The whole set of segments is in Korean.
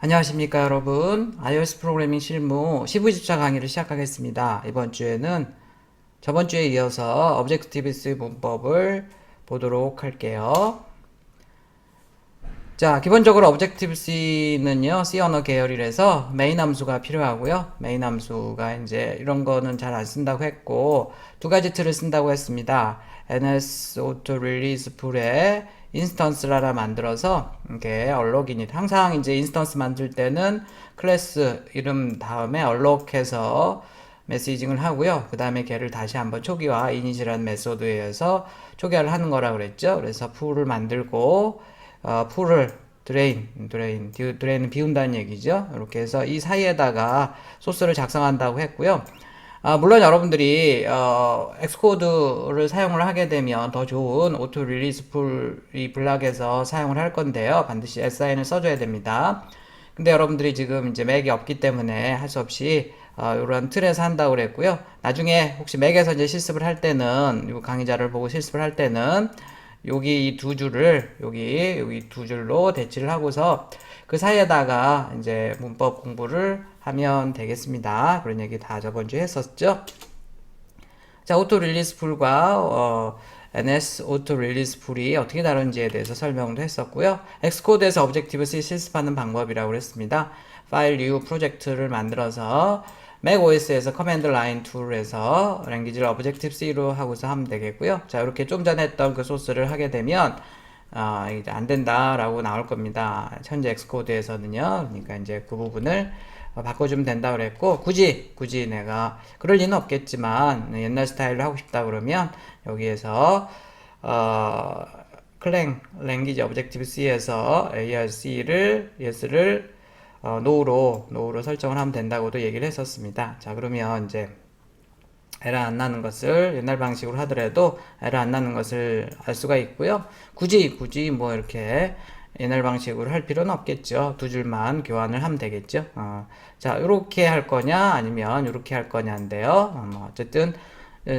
안녕하십니까 여러분. iOS 프로그래밍 실무 15집차 강의를 시작하겠습니다. 이번 주에는 저번 주에 이어서 Objective-C 문법을 보도록 할게요. 자, 기본적으로 Objective-C는요, C 언어 계열이라서 메인 함수가 필요하고요. 메인 함수가 이제 이런 거는 잘 안 쓴다고 했고, 두 가지 틀을 쓴다고 했습니다. ns auto release 풀에 인스턴스를 하나 만들어서 이렇게 얼록 이닛, 항상 이제 인스턴스 만들 때는 클래스 이름 다음에 얼록해서 메시징을 하고요. 그 다음에 걔를 다시 한번 초기화 이닛이라는 메소드에 의해서 초기화를 하는 거라 그랬죠. 그래서 풀을 만들고 풀을 드레인은 비운다는 얘기죠. 이렇게 해서 이 사이에다가 소스를 작성한다고 했고요. 물론 여러분들이 엑스코드를 사용을 하게 되면 더 좋은 오토 릴리스 풀이 블락에서 사용을 할 건데요. 반드시 SIN을 써줘야 됩니다. 근데 여러분들이 지금 이제 맥이 없기 때문에 할 수 없이 이런 틀에서 한다고 그랬고요. 나중에 혹시 맥에서 이제 실습을 할 때는 이 강의자를 보고 실습을 할 때는 여기 이 두 줄을 여기 두 줄로 대치를 하고서 그 사이에다가 이제 문법 공부를 하면 되겠습니다. 그런 얘기 다 저번 주에 했었죠. 자, 오토 릴리스 풀과 NS 오토 릴리스 풀이 어떻게 다른지에 대해서 설명도 했었고요. 엑스코드에서 오브젝티브-C 실습하는 방법이라고 그랬습니다. 파일 뉴 프로젝트를 만들어서 맥OS에서 커맨드 라인 툴에서 랭귀지를 오브젝티브-C로 하고서 하면 되겠고요. 자, 이렇게 좀 전에 했던 그 소스를 하게 되면 이제 안 된다라고 나올 겁니다. 현재 엑스코드에서는요. 그러니까 이제 그 부분을 바꿔주면 된다 그랬고, 굳이 내가 그럴 리는 없겠지만 옛날 스타일로 하고 싶다 그러면 여기에서 클랭 랭귀지 오브젝티브 C에서 ARC를 yes를 no로 설정을 하면 된다고도 얘기를 했었습니다. 자, 그러면 이제 에러 안 나는 것을 옛날 방식으로 하더라도 에러 안 나는 것을 알 수가 있고요. 굳이 뭐 이렇게 옛날 방식으로 할 필요는 없겠죠. 두 줄만 교환을 하면 되겠죠. 자, 이렇게 할 거냐 아니면 이렇게 할 거냐인데요. 뭐 어쨌든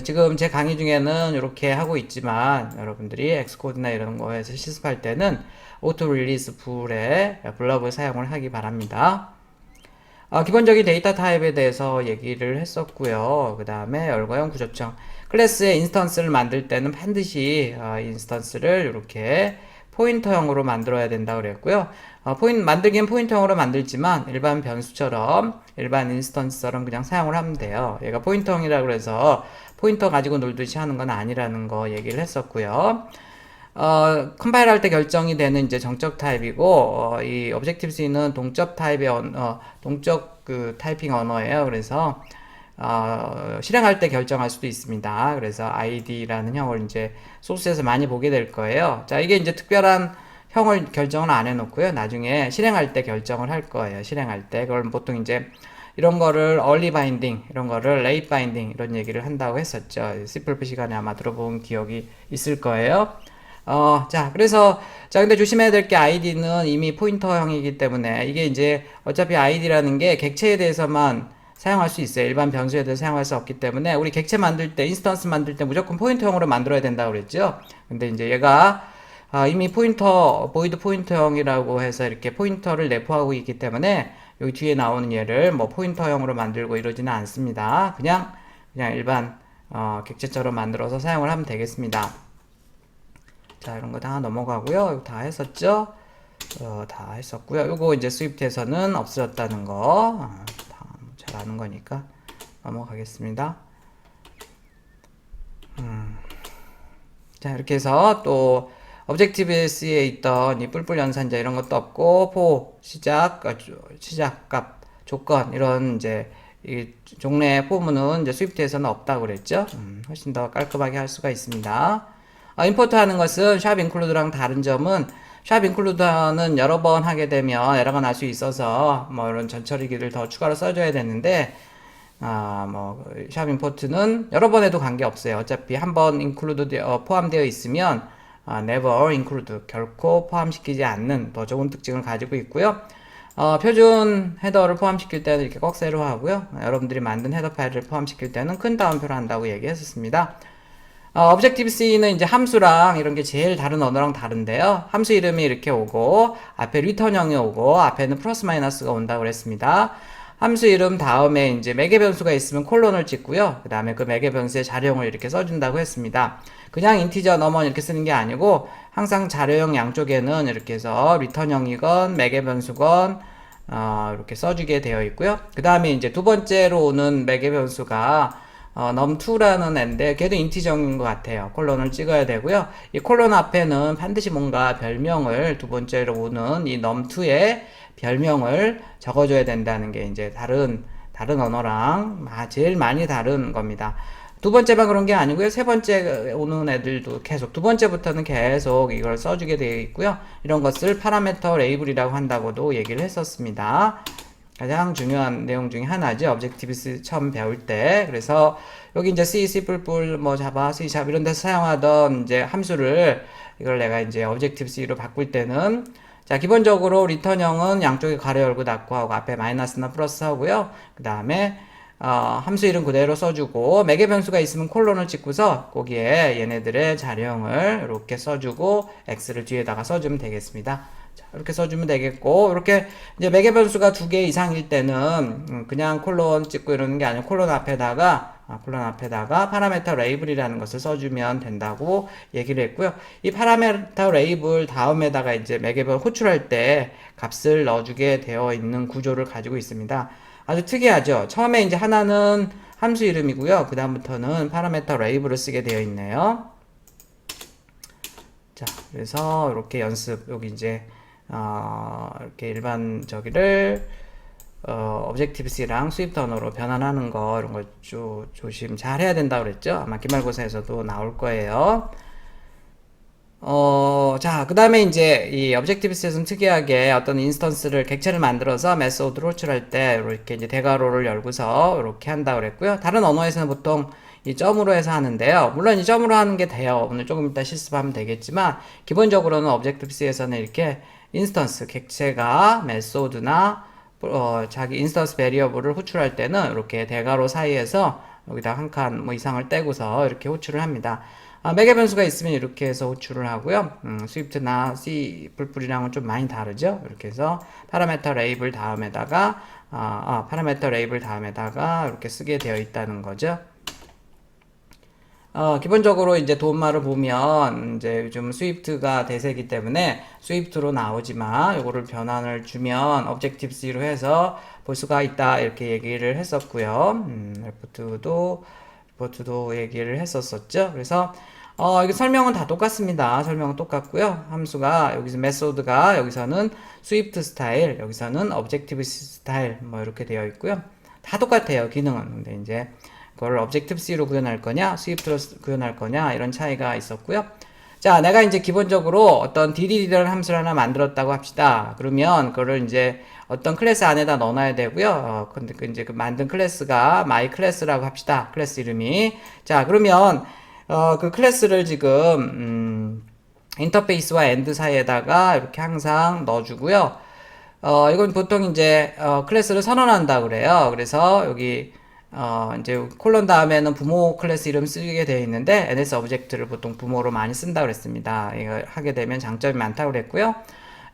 지금 제 강의 중에는 이렇게 하고 있지만 여러분들이 엑스코드나 이런 거에서 실습할 때는 오토 릴리스 풀의 블럭을 사용을 하기 바랍니다. 기본적인 데이터 타입에 대해서 얘기를 했었고요. 그 다음에 열거형 구조청. 클래스의 인스턴스를 만들 때는 반드시 인스턴스를 이렇게 포인터형으로 만들어야 된다고 그랬고요. 만들긴 포인터형으로 만들지만 일반 변수처럼 일반 인스턴스처럼 그냥 사용을 하면 돼요. 얘가 포인터형이라고 그래서 포인터 가지고 놀듯이 하는 건 아니라는 거 얘기를 했었고요. 컴파일 할 때 결정이 되는 이제 정적 타입이고, 이 Objective-C는 동적 타입의 동적 그 타이핑 언어예요. 그래서, 실행할 때 결정할 수도 있습니다. 그래서 id라는 형을 이제 소스에서 많이 보게 될 거예요. 자, 이게 이제 특별한 형을 결정을 안 해놓고요. 나중에 실행할 때 결정을 할 거예요. 실행할 때. 그걸 보통 이제 이런 거를 early binding, 이런 거를 late binding, 이런 얘기를 한다고 했었죠. C++ 시간에 아마 들어본 기억이 있을 거예요. 자, 근데 조심해야 될 게 id는 이미 포인터형이기 때문에 이게 이제 어차피 id라는 게 객체에 대해서만 사용할 수 있어요. 일반 변수에 대해서 사용할 수 없기 때문에 우리 객체 만들 때, 인스턴스 만들 때 무조건 포인터형으로 만들어야 된다고 그랬죠. 근데 이제 얘가 이미 보이드 포인터형이라고 해서 이렇게 포인터를 내포하고 있기 때문에 여기 뒤에 나오는 얘를 뭐 포인터형으로 만들고 이러지는 않습니다. 그냥 일반 객체처럼 만들어서 사용을 하면 되겠습니다. 자, 이런 거 다 넘어가고요. 이거 다 했었죠? 다 했었고요. 요거 이제 스위프트에서는 없어졌다는 거. 다 잘 아는 거니까 넘어가겠습니다. 자, 이렇게 해서 또 Objective-C에 있던 이 뿔뿔 연산자 이런 것도 없고, 시작값, 조건, 이런 이제 이 종류의 포문은 이제 스위프트에서는 없다고 그랬죠? 훨씬 더 깔끔하게 할 수가 있습니다. 임포트 하는 것은 샵 인클루드랑 다른 점은 샵 인클루드는 여러 번 하게 되면 에러가 날 수 있어서 뭐 이런 전처리기를 더 추가로 써줘야 되는데 샵 임포트는 여러 번 해도 관계없어요. 어차피 한번 인클루드 포함되어 있으면 never include 결코 포함시키지 않는 더 좋은 특징을 가지고 있고요. 표준 헤더를 포함시킬 때는 이렇게 꼭 세로하고요. 여러분들이 만든 헤더 파일을 포함시킬 때는 큰 따옴표로 한다고 얘기했었습니다. Objective-C는 이제 함수랑 이런 게 제일 다른 언어랑 다른데요. 함수 이름이 이렇게 오고, 앞에 리턴형이 오고, 앞에는 플러스 마이너스가 온다고 그랬습니다. 함수 이름 다음에 이제 매개 변수가 있으면 콜론을 찍고요. 그 다음에 그 매개 변수의 자료형을 이렇게 써준다고 했습니다. 그냥 인티저 넘어 이렇게 쓰는 게 아니고, 항상 자료형 양쪽에는 이렇게 해서 리턴형이건 매개 변수건, 이렇게 써주게 되어 있고요. 그 다음에 이제 두 번째로 오는 매개 변수가 num2라는 애인데 걔도 인티저인 것 같아요. 콜론을 찍어야 되고요. 이 콜론 앞에는 반드시 뭔가 별명을 두 번째로 오는 이 num2의 별명을 적어줘야 된다는 게 이제 다른 언어랑 제일 많이 다른 겁니다. 두 번째만 그런 게 아니고요. 세 번째 오는 애들도 계속 두 번째부터는 계속 이걸 써주게 되어 있고요. 이런 것을 파라메터 레이블이라고 한다고도 얘기를 했었습니다. 가장 중요한 내용 중에 하나죠. Objective-C 처음 배울 때. 그래서 여기 이제 C, C++, 뭐 자바, C# 이런 데서 사용하던 이제 함수를 이걸 내가 이제 Objective-C로 바꿀 때는 자, 기본적으로 리턴형은 양쪽에 가로 열고 닫고 하고 앞에 마이너스나 플러스 하고요. 그 다음에 함수 이름 그대로 써주고 매개 변수가 있으면 콜론을 찍고서 거기에 얘네들의 자료형을 이렇게 써주고 x를 뒤에다가 써주면 되겠습니다. 자, 이렇게 써주면 되겠고 이렇게 이제 매개 변수가 2개 이상일 때는 그냥 콜론 찍고 이러는 게 아니고 콜론 앞에다가 파라메터 레이블이라는 것을 써주면 된다고 얘기를 했고요. 이 파라메터 레이블 다음에다가 이제 매개별 호출할 때 값을 넣어주게 되어 있는 구조를 가지고 있습니다. 아주 특이하죠. 처음에 이제 하나는 함수 이름이고요. 그 다음부터는 파라메터 레이블을 쓰게 되어 있네요. 자, 그래서 이렇게 연습, 여기 이제, 이렇게 일반 저기를, Objective-C랑 스위프트 언어로 변환하는 거, 이런 거 조심 잘 해야 된다고 그랬죠? 아마 기말고사에서도 나올 거예요. 자, 그 다음에 이제 이 Objective-C에서는 특이하게 어떤 인스턴스를 객체를 만들어서 메소드를 호출할 때 이렇게 이제 대괄호를 열고서 이렇게 한다고 그랬고요. 다른 언어에서는 보통 이 점으로 해서 하는데요. 물론 이 점으로 하는 게 돼요. 오늘 조금 이따 실습하면 되겠지만 기본적으로는 Objective-C에서는 이렇게 인스턴스 객체가 메소드나 자기 인스턴스 베리어블을 호출할 때는 이렇게 대괄호 사이에서 여기다 한 칸 뭐 이상을 떼고서 이렇게 호출을 합니다. 매개 변수가 있으면 이렇게 해서 호출을 하고요. 스위프트나 C++이랑은 좀 많이 다르죠. 이렇게 해서 파라메터 레이블 다음에다가 이렇게 쓰게 되어 있다는 거죠. 기본적으로 이제 도움말을 보면 이제 요즘 스위프트가 대세이기 때문에 스위프트로 나오지만 요거를 변환을 주면 Objective-C로 해서 볼 수가 있다 이렇게 얘기를 했었고요. 리포트도 얘기를 했었었죠. 그래서 이거 설명은 다 똑같습니다. 설명은 똑같고요. 함수가 여기서 메소드가 여기서는 스위프트 스타일, 여기서는 objective 스타일 뭐 이렇게 되어 있고요. 다 똑같아요. 기능은. 근데 이제 그걸 Objective-C로 구현할 거냐, 스위프트로 구현할 거냐 이런 차이가 있었고요. 자, 내가 이제 기본적으로 어떤 DDD라는 함수를 하나 만들었다고 합시다. 그러면 그거를 이제 어떤 클래스 안에다 넣어놔야 되고요. 근데 이제 그 만든 클래스가 my class라고 합시다. 클래스 이름이. 자, 그러면 그 클래스를 지금 인터페이스와 엔드 사이에다가 이렇게 항상 넣어주고요. 이건 보통 이제 클래스를 선언한다 그래요. 그래서 여기 이제 콜론 다음에는 부모 클래스 이름 쓰게 되어 있는데 NS 오브젝트를 보통 부모로 많이 쓴다 그랬습니다. 이거 하게 되면 장점이 많다고 그랬고요.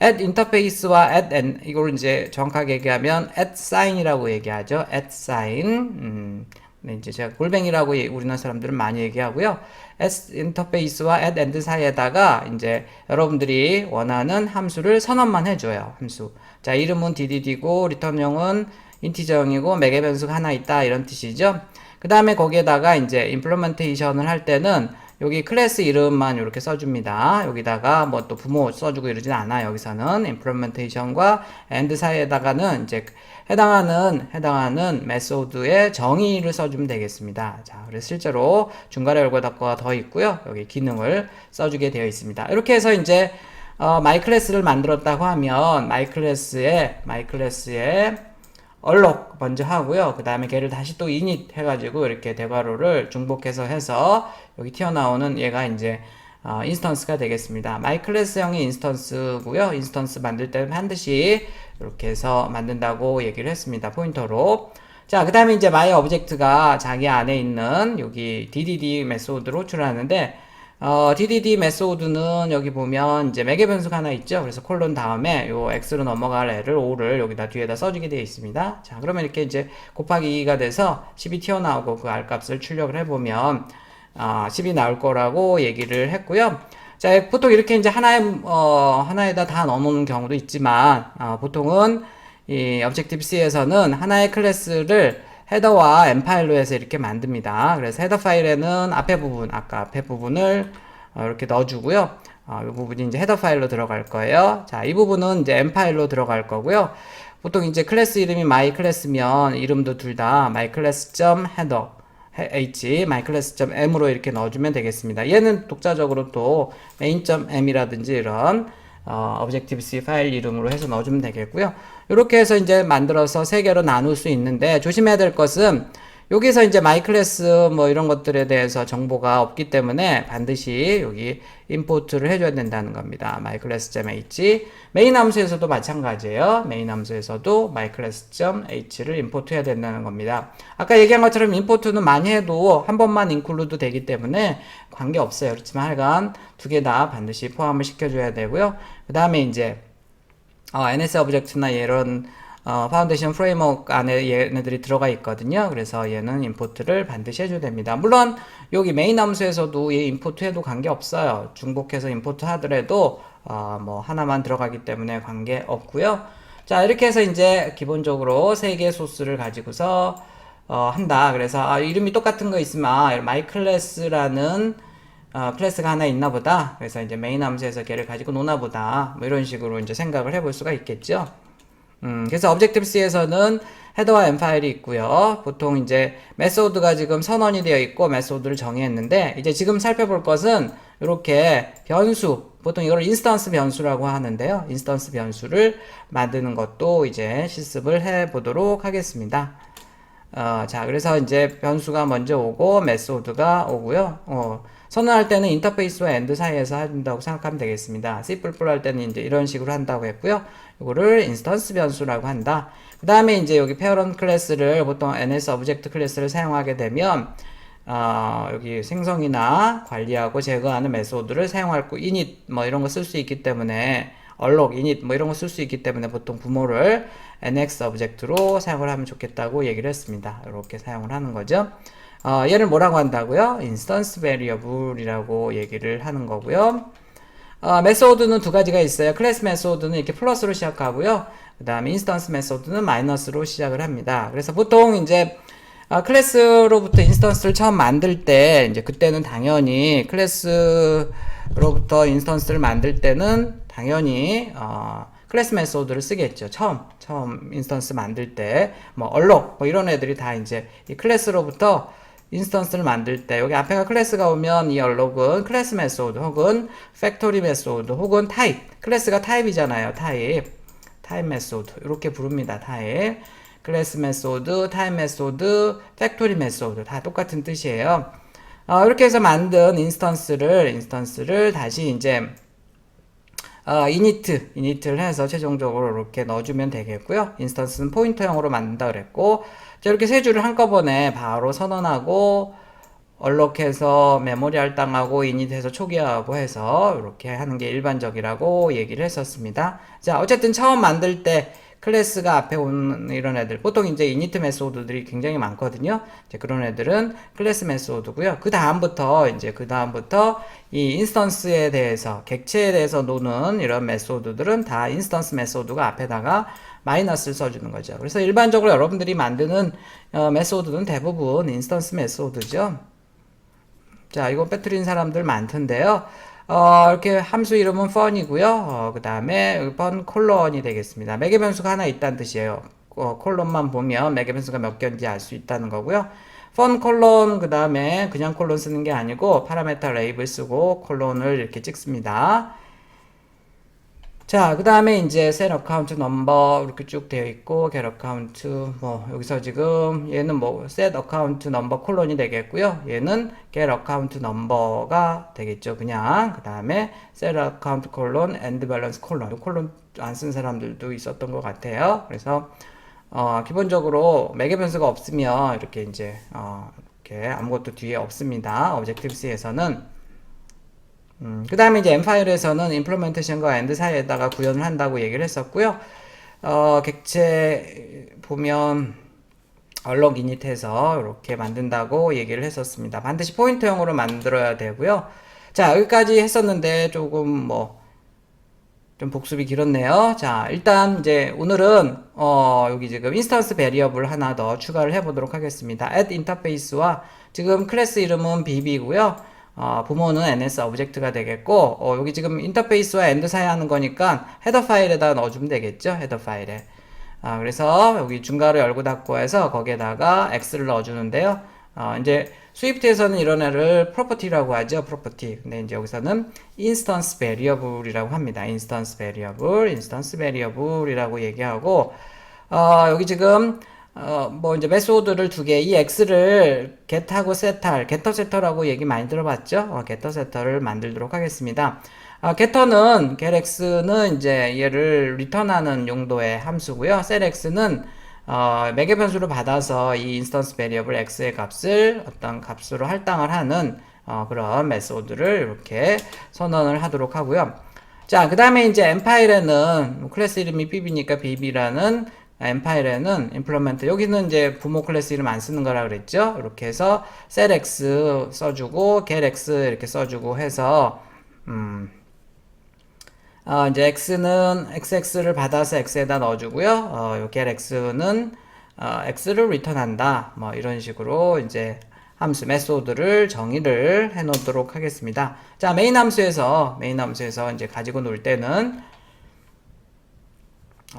at 인터페이스와 at n 이걸 이제 정확하게 얘기하면 at sign이라고 얘기하죠. at sign. 네, 이제 제가 골뱅이라고 우리나라 사람들은 많이 얘기하고요. at 인터페이스와 at end 사이에다가 이제 여러분들이 원하는 함수를 선언만 해줘요. 함수. 자, 이름은 DDD고 리턴형은 인티저형이고 매개 변수가 하나 있다 이런 뜻이죠. 그 다음에 거기에다가 이제 임플리먼테이션을 할 때는 여기 클래스 이름만 이렇게 써줍니다. 여기다가 뭐 또 부모 써주고 이러진 않아. 여기서는 임플리먼테이션과 end 사이에다가는 이제 해당하는 메소드의 정의를 써주면 되겠습니다. 자, 그래서 실제로 중괄호 열고 닫고가 더 있고요. 여기 기능을 써주게 되어 있습니다. 이렇게 해서 이제 my class를 만들었다고 하면 my class에 얼록 먼저 하고요. 그 다음에 걔를 다시 또 init 해가지고 이렇게 대괄호를 중복해서 해서 여기 튀어나오는 얘가 이제 인스턴스가 되겠습니다. my class형이 인스턴스고요. 인스턴스 만들 때는 반드시 이렇게 해서 만든다고 얘기를 했습니다. 포인터로. 자, 그 다음에 이제 my object가 자기 안에 있는 여기 DDD 메소드로 호출하는데, DDD 메소드는 여기 보면 이제 매개 변수가 하나 있죠. 그래서 콜론 다음에 요 x로 넘어갈 애를 5를 여기다 뒤에다 써주게 되어 있습니다. 자, 그러면 이렇게 이제 곱하기 2가 돼서 10이 튀어나오고 그 R 값을 출력을 해보면 10이 나올 거라고 얘기를 했고요. 자, 보통 이렇게 이제 하나에다 다 넣어놓는 경우도 있지만, 보통은 이 Objective-C에서는 하나의 클래스를 헤더와 m 파일로 해서 이렇게 만듭니다. 그래서 헤더 파일에는 앞에 부분, 아까 앞에 부분을 이렇게 넣어주고요. 이 부분이 이제 헤더 파일로 들어갈 거예요. 자, 이 부분은 이제 m 파일로 들어갈 거고요. 보통 이제 클래스 이름이 my class면 이름도 둘 다 my class.header h myclass.m으로 이렇게 넣어주면 되겠습니다. 얘는 독자적으로 또 main.m이라든지 이런 Objective-C 파일 이름으로 해서 넣어주면 되겠고요. 이렇게 해서 이제 만들어서 세 개로 나눌 수 있는데 조심해야 될 것은 여기서 이제 myClass 뭐 이런 것들에 대해서 정보가 없기 때문에 반드시 여기 임포트를 해줘야 된다는 겁니다. myClass.h 메인 함수에서도 마찬가지예요. 메인 함수에서도 myClass.h를 임포트 해야 된다는 겁니다. 아까 얘기한 것처럼 임포트는 많이 해도 한 번만 include 되기 때문에 관계없어요. 그렇지만 하여간 두 개 다 반드시 포함을 시켜줘야 되고요. 그 다음에 이제 NS 오브젝트나 이런 파운데이션 프레임워크 안에 얘네들이 들어가 있거든요. 그래서 얘는 임포트를 반드시 해줘야 됩니다. 물론 여기 메인 함수에서도 얘 임포트 해도 관계 없어요. 중복해서 임포트 하더라도 뭐 하나만 들어가기 때문에 관계 없고요. 자, 이렇게 해서 이제 기본적으로 세 개의 소스를 가지고서 한다. 그래서 이름이 똑같은 거 있으면 my class라는 클래스가 하나 있나 보다. 그래서 이제 메인 함수에서 걔를 가지고 노나 보다. 뭐 이런 식으로 이제 생각을 해볼 수가 있겠죠. 그래서 Objective-C에서는 헤더와 m 파일이 있고요. 보통 이제 메소드가 지금 선언이 되어 있고 메소드를 정의했는데 이제 지금 살펴볼 것은 이렇게 변수, 보통 이걸 인스턴스 변수라고 하는데요. 인스턴스 변수를 만드는 것도 이제 실습을 해 보도록 하겠습니다. 자, 그래서 이제 변수가 먼저 오고 메소드가 오고요. 선언할 때는 인터페이스와 엔드 사이에서 한다고 생각하면 되겠습니다. C++ 할 때는 이제 이런 식으로 한다고 했고요. 이거를 인스턴스 변수라고 한다. 그 다음에 이제 여기 parent 클래스를 보통 NS 오브젝트 클래스를 사용하게 되면 여기 생성이나 관리하고 제거하는 메소드를 사용할 거 init 뭐 이런 거 쓸 수 있기 때문에 alloc, init 뭐 이런 거 쓸 수 있기 때문에 보통 부모를 NX 오브젝트로 사용을 하면 좋겠다고 얘기를 했습니다. 이렇게 사용을 하는 거죠. 얘를 뭐라고 한다고요? 인스턴스 베리어블이라고 얘기를 하는 거고요. 메소드는 두 가지가 있어요. 클래스 메소드는 이렇게 플러스로 시작하고요. 그 다음에 인스턴스 메소드는 마이너스로 시작을 합니다. 그래서 보통 이제 클래스로부터 인스턴스를 처음 만들 때 이제 그때는 당연히 클래스로부터 인스턴스를 만들 때는 당연히 클래스 메소드를 쓰겠죠. 처음 인스턴스 만들 때 뭐 얼록 뭐 이런 애들이 다 이제 이 클래스로부터 인스턴스를 만들 때 여기 앞에가 클래스가 오면 이 얼록은 클래스 메소드 혹은 팩토리 메소드 혹은 타입, 클래스가 타입이잖아요. 타입 메소드 이렇게 부릅니다. 타입, 클래스 메소드, 타입 메소드, 팩토리 메소드 다 똑같은 뜻이에요. 이렇게 해서 만든 인스턴스를 다시 이제 init를 해서 최종적으로 이렇게 넣어주면 되겠고요. 인스턴스는 포인터형으로 만든다 그랬고, 자, 이렇게 세 줄을 한꺼번에 바로 선언하고, 얼럭해서 메모리 할당하고, init해서 초기화하고 해서 이렇게 하는 게 일반적이라고 얘기를 했었습니다. 자, 어쨌든 처음 만들 때 클래스가 앞에 오는 이런 애들, 보통 이제 init 메소드들이 굉장히 많거든요. 이제 그런 애들은 클래스 메소드고요. 그 다음부터 이 인스턴스에 대해서, 객체에 대해서 노는 이런 메소드들은 다 인스턴스 메소드가 앞에다가 마이너스를 써주는 거죠. 그래서 일반적으로 여러분들이 만드는 메소드는 대부분 인스턴스 메소드죠. 자, 이거 빼뜨린 사람들 많던데요. 이렇게 함수 이름은 fun이고요. 그 다음에 fun 콜론이 되겠습니다. 매개 변수가 하나 있다는 뜻이에요. 콜론만 보면 매개 변수가 몇 개인지 알 수 있다는 거고요. fun 콜론 그 다음에 그냥 콜론 쓰는 게 아니고 파라메타 레이블 쓰고 콜론을 이렇게 찍습니다. 자, 그 다음에 이제 set account number 이렇게 쭉 되어 있고 get account 뭐 여기서 지금 얘는 뭐 set account number 콜론이 되겠고요. 얘는 get account number가 되겠죠. 그냥 그 다음에 set account 콜론 end balance 콜론 콜론 안 쓴 사람들도 있었던 것 같아요. 그래서 기본적으로 매개 변수가 없으면 이렇게 이제 이렇게 아무것도 뒤에 없습니다. Objective-C에서는. 그 다음에 이제 M 파일에서는 implementation과 end 사이에다가 구현을 한다고 얘기를 했었고요. 객체 보면 얼럭 이닛해서 이렇게 만든다고 얘기를 했었습니다. 반드시 포인터형으로 만들어야 되고요. 자, 여기까지 했었는데 조금 좀 복습이 길었네요. 자, 일단 이제 오늘은 여기 지금 인스턴스 베리어블 하나 더 추가를 해보도록 하겠습니다. add 인터페이스와 지금 클래스 이름은 bb고요. 부모는 ns 오브젝트가 되겠고 여기 지금 인터페이스와 end 사이 하는 거니까 헤더 파일에다 넣어주면 되겠죠. 헤더 파일에. 그래서 여기 중괄호 열고 닫고 해서 거기에다가 x를 넣어주는데요. 이제 스위프트에서는 이런 애를 프로퍼티라고 하죠. 프로퍼티. 근데 이제 여기서는 인스턴스 베리어블이라고 합니다. 인스턴스 베리어블이라고 얘기하고 여기 지금 이제 메소드를 두 개, 이 x를 get하고 set할, getter setter라고 얘기 많이 들어봤죠? getter setter를 만들도록 하겠습니다. getter는 getx는 이제 얘를 리턴하는 용도의 함수고요. setx는 매개 변수를 받아서 이 인스턴스 베리어블 x의 값을 어떤 값으로 할당을 하는 그런 메소드를 이렇게 선언을 하도록 하고요. 자, 그 다음에 이제 m 파일에는 클래스 이름이 bb니까 bb라는 m 파일에는 implement 여기는 이제 부모 클래스 이름 안 쓰는 거라 그랬죠. 이렇게 해서 setx 써주고 getx 이렇게 써주고 해서 이제 x는 xx를 받아서 x에다 넣어주고요. getx는 x를 리턴한다. 이런 식으로 이제 함수 메소드를 정의를 해 놓도록 하겠습니다. 자, 메인 함수에서 이제 가지고 놀 때는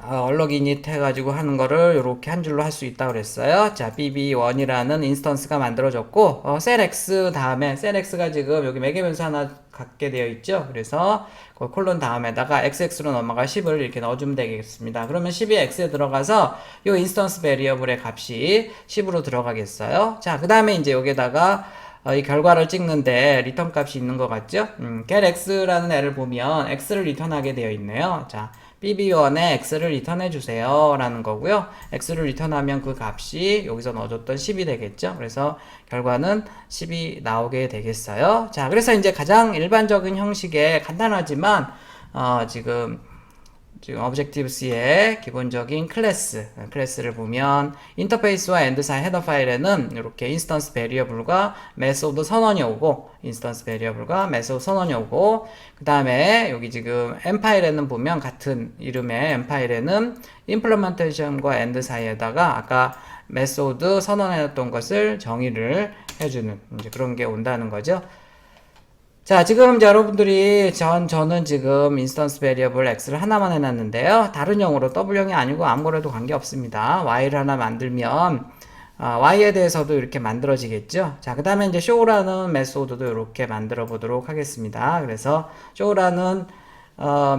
얼럭 이닛 해가지고 하는 거를 이렇게 한 줄로 할 수 있다고 그랬어요. 자, bb1이라는 인스턴스가 만들어졌고, setx 다음에, setx가 지금 여기 매개 변수 하나 갖게 되어 있죠. 그래서 그 콜론 다음에다가 xx로 넘어가 10을 이렇게 넣어주면 되겠습니다. 그러면 10이 x에 들어가서 이 인스턴스 베리어블의 값이 10으로 들어가겠어요. 자, 그 다음에 이제 여기에다가 이 결과를 찍는데 리턴 값이 있는 것 같죠? getx라는 애를 보면 x를 리턴하게 되어 있네요. 자, bb1에 x를 리턴해 주세요 라는 거고요. x를 리턴하면 그 값이 여기서 넣어줬던 10이 되겠죠. 그래서 결과는 10이 나오게 되겠어요. 자, 그래서 이제 가장 일반적인 형식의 간단하지만 지금 Objective-C의 기본적인 클래스를 보면 인터페이스와 end 사이 헤더 파일에는 이렇게 인스턴스 베리어블과 메소드 선언이 오고 그 다음에 여기 지금 m 파일에는 보면 같은 이름의 m 파일에는 implementation과 end 사이에다가 아까 메소드 선언해놨던 것을 정의를 해주는 이제 그런 게 온다는 거죠. 자, 지금 여러분들이 저는 지금 인스턴스 베리어블 x를 하나만 해놨는데요. 다른 형으로 W형이 아니고 아무거라도 관계없습니다. y를 하나 만들면 y에 대해서도 이렇게 만들어지겠죠. 자, 그 다음에 이제 show라는 메소드도 이렇게 만들어 보도록 하겠습니다. 그래서 show라는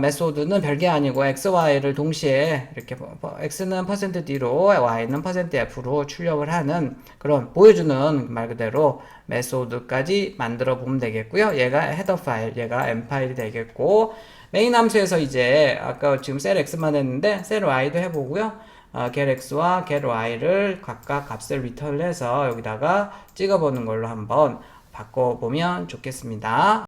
메소드는 별게 아니고 x, y를 동시에 이렇게 x는 %d로 y는 %f로 출력을 하는 그런 보여주는 말 그대로 메소드까지 만들어 보면 되겠고요. 얘가 헤더 파일, 얘가 m 파일이 되겠고 메인 함수에서 이제 아까 지금 셀 x만 했는데 셀 y도 해보고요. getx와 gety를 각각 값을 리턴을 해서 여기다가 찍어보는 걸로 한번 바꿔보면 좋겠습니다.